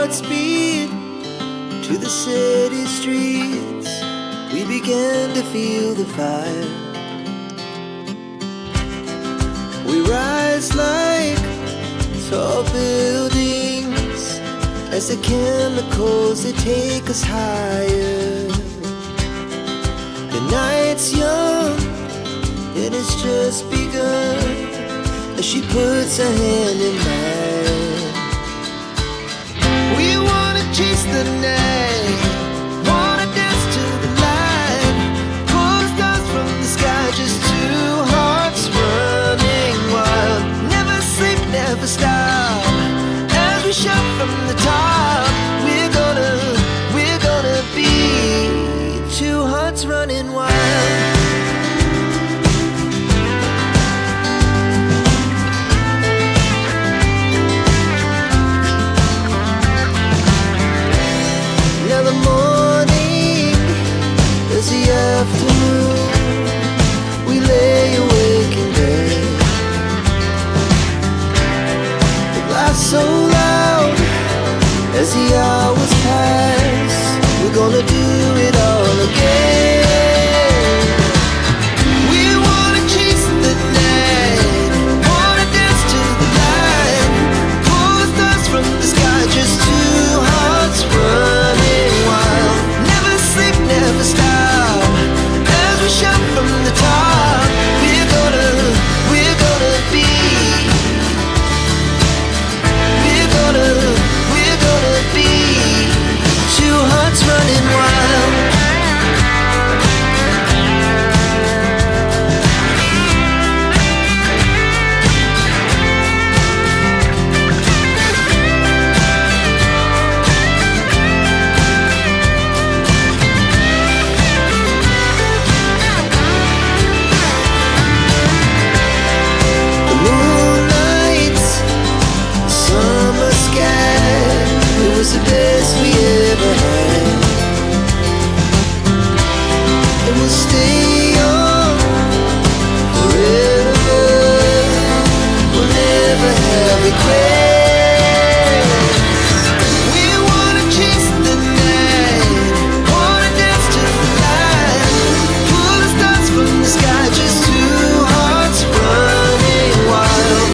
hearts beat to the city streets. We began to feel the fire. We rise like tall buildings as the chemicals, they take us higher. The night's young and it's just begun as she puts her hand in mine. We wanna chase the night, wanna dance to the light, pull stars from the sky, just two hearts running wild. Never sleep, never stop, as we shout from the top. We're gonna be two hearts running wild. Now the morning is the afternoon. We lay awake in bed. The laughs so loud as the hours pass. We're gonna do it all again. We wanna chase the night, wanna dance to the light, pull the stars from the sky, just two hearts running wild. Never sleep, never stop, as we shout from the top. We're gonna be, we're gonna be two hearts running wild. The moonlight, summer sky, it was the best we ever had. And we'll stay on forever. We'll never have regret.